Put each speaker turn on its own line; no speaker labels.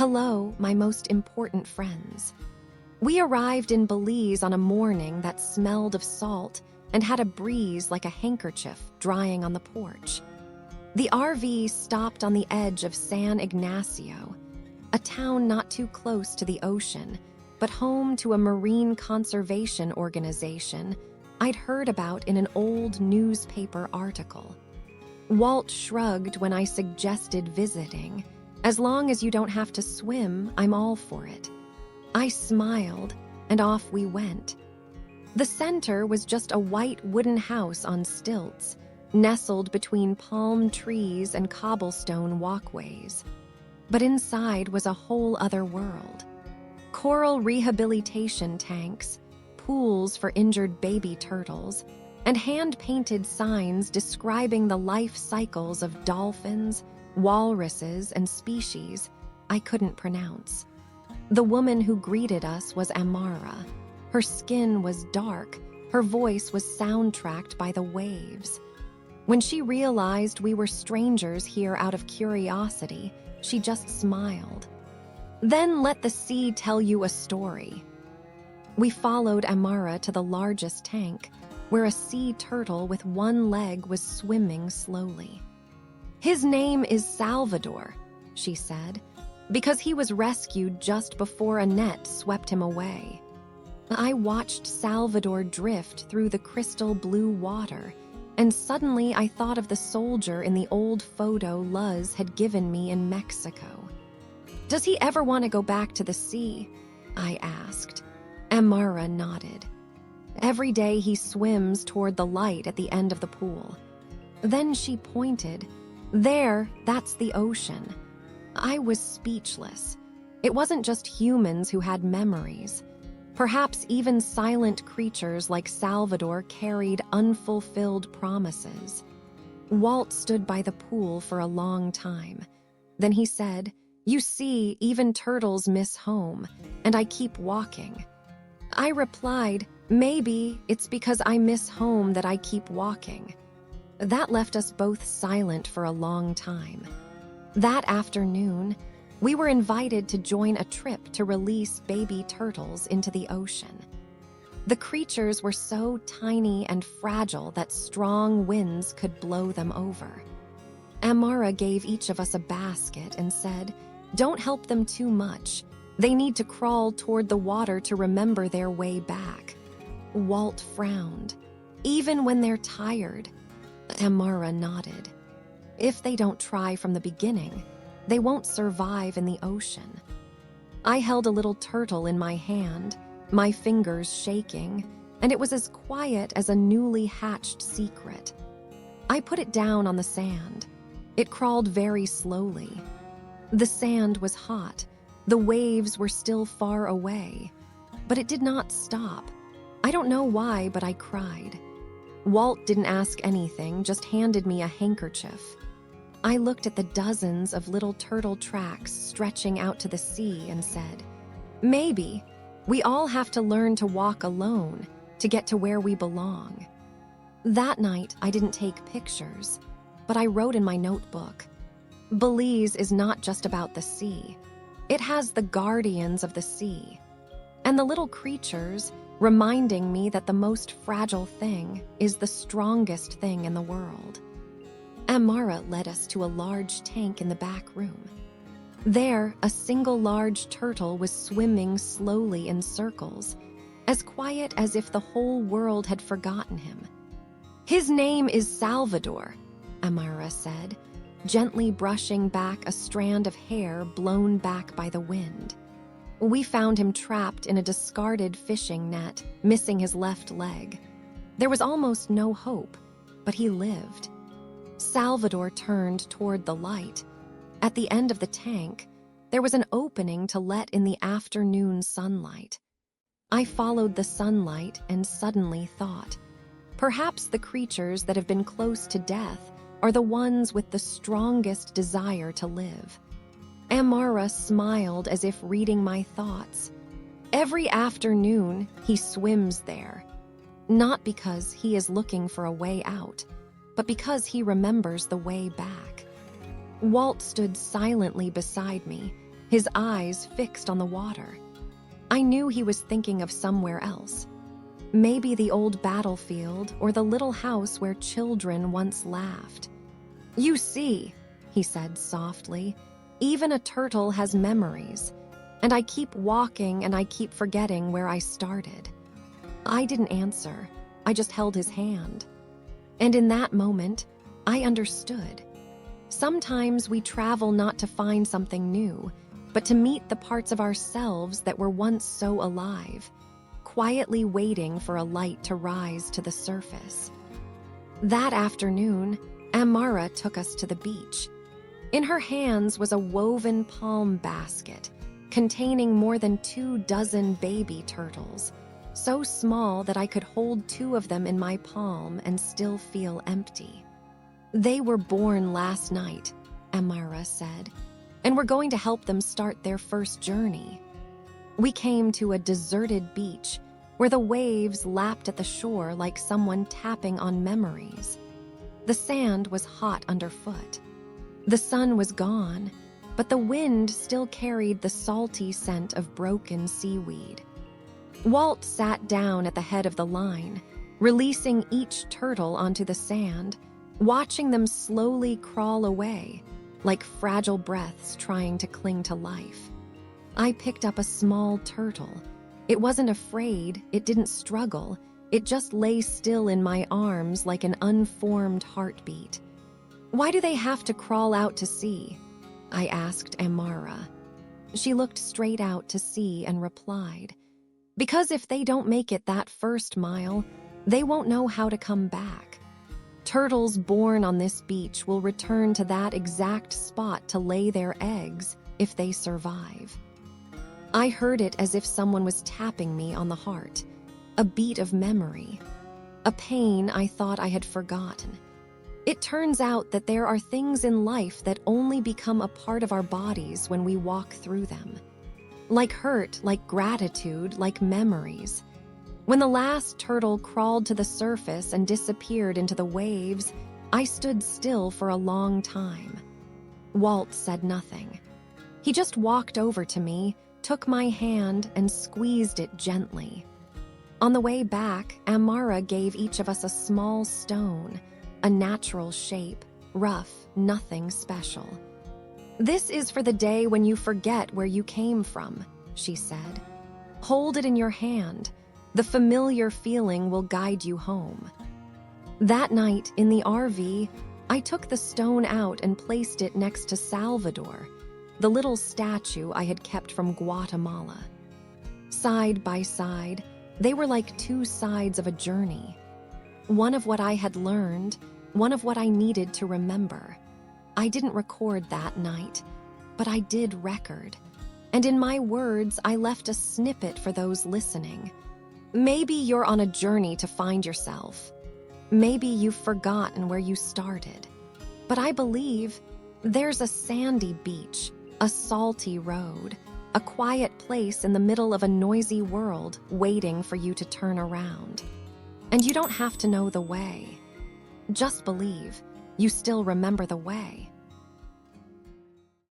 Hello, my most important friends. We arrived in Belize on a morning that smelled of salt and had a breeze like a handkerchief drying on the porch. The RV stopped on the edge of San Ignacio, a town not too close to the ocean, but home to a marine conservation organization I'd heard about in an old newspaper article. Walt shrugged when I suggested visiting. As long as you don't have to swim, I'm all for it. I smiled, and off we went. The center was just a white wooden house on stilts, nestled between palm trees and cobblestone walkways. But inside was a whole other world. Coral rehabilitation tanks, pools for injured baby turtles, and hand-painted signs describing the life cycles of dolphins, walruses, and species I couldn't pronounce. The woman who greeted us was Amara. Her skin was dark, her voice was soundtracked by the waves. When she realized we were strangers here out of curiosity, she just smiled. Then let the sea tell you a story. We followed Amara to the largest tank, where a sea turtle with one leg was swimming slowly. His name is Salvador, she said, because he was rescued just before a net swept him away. I watched Salvador drift through the crystal blue water, and suddenly I thought of the soldier in the old photo Luz had given me in Mexico. Does he ever want to go back to the sea? I asked. Amara nodded. Every day he swims toward the light at the end of the pool. Then she pointed. There, that's the ocean. I was speechless. It wasn't just humans who had memories. Perhaps even silent creatures like Salvador carried unfulfilled promises. Walt stood by the pool for a long time. Then he said, "You see, even turtles miss home, and I keep walking." I replied, "Maybe it's because I miss home that I keep walking." That left us both silent for a long time. That afternoon, we were invited to join a trip to release baby turtles into the ocean. The creatures were so tiny and fragile that strong winds could blow them over. Amara gave each of us a basket and said, "Don't help them too much. They need to crawl toward the water to remember their way back." Walt frowned. "Even when they're tired?" Amara nodded. "If they don't try from the beginning, they won't survive in the ocean." I held a little turtle in my hand, my fingers shaking, and it was as quiet as a newly hatched secret. I put it down on the sand. It crawled very slowly. The sand was hot. The waves were still far away. But it did not stop. I don't know why, but I cried. Walt didn't ask anything, just handed me a handkerchief. I looked at the dozens of little turtle tracks stretching out to the sea and said, "Maybe we all have to learn to walk alone to get to where we belong." That night, I didn't take pictures, but I wrote in my notebook, "Belize is not just about the sea. It has the guardians of the sea." And the little creatures reminding me that the most fragile thing is the strongest thing in the world. Amara led us to a large tank in the back room. There, a single large turtle was swimming slowly in circles, as quiet as if the whole world had forgotten him. "His name is Salvador," Amara said, gently brushing back a strand of hair blown back by the wind. We found him trapped in a discarded fishing net, missing his left leg. There was almost no hope, but he lived. Salvador turned toward the light. At the end of the tank, there was an opening to let in the afternoon sunlight. I followed the sunlight and suddenly thought, perhaps the creatures that have been close to death are the ones with the strongest desire to live. Amara smiled as if reading my thoughts. Every afternoon, he swims there. Not because he is looking for a way out, but because he remembers the way back. Walt stood silently beside me, his eyes fixed on the water. I knew he was thinking of somewhere else. Maybe the old battlefield or the little house where children once laughed. "You see," he said softly, "even a turtle has memories, and I keep walking and I keep forgetting where I started." I didn't answer. I just held his hand. And in that moment, I understood. Sometimes we travel not to find something new, but to meet the parts of ourselves that were once so alive, quietly waiting for a light to rise to the surface. That afternoon, Amara took us to the beach. In her hands was a woven palm basket containing more than 24 baby turtles, so small that I could hold 2 of them in my palm and still feel empty. "They were born last night," Amara said, "and we're going to help them start their first journey." We came to a deserted beach where the waves lapped at the shore like someone tapping on memories. The sand was hot underfoot. The sun was gone, but the wind still carried the salty scent of broken seaweed. Walt sat down at the head of the line, releasing each turtle onto the sand, watching them slowly crawl away, like fragile breaths trying to cling to life. I picked up a small turtle. It wasn't afraid, it didn't struggle, it just lay still in my arms like an unformed heartbeat. "Why do they have to crawl out to sea?" I asked Amara. She looked straight out to sea and replied, "Because if they don't make it that first mile, they won't know how to come back. Turtles born on this beach will return to that exact spot to lay their eggs if they survive." I heard it as if someone was tapping me on the heart, a beat of memory, a pain I thought I had forgotten. It turns out that there are things in life that only become a part of our bodies when we walk through them. Like hurt, like gratitude, like memories. When the last turtle crawled to the surface and disappeared into the waves, I stood still for a long time. Walt said nothing. He just walked over to me, took my hand, and squeezed it gently. On the way back, Amara gave each of us a small stone, a natural shape, rough, nothing special. "This is for the day when you forget where you came from," she said. "Hold it in your hand. The familiar feeling will guide you home." That night, in the RV, I took the stone out and placed it next to Salvador, the little statue I had kept from Guatemala. Side by side, they were like 2 sides of a journey. One of what I had learned, one of what I needed to remember. I didn't record that night, but I did record. And in my words, I left a snippet for those listening. Maybe you're on a journey to find yourself. Maybe you've forgotten where you started. But I believe there's a sandy beach, a salty road, a quiet place in the middle of a noisy world waiting for you to turn around. And you don't have to know the way. Just believe you still remember the way.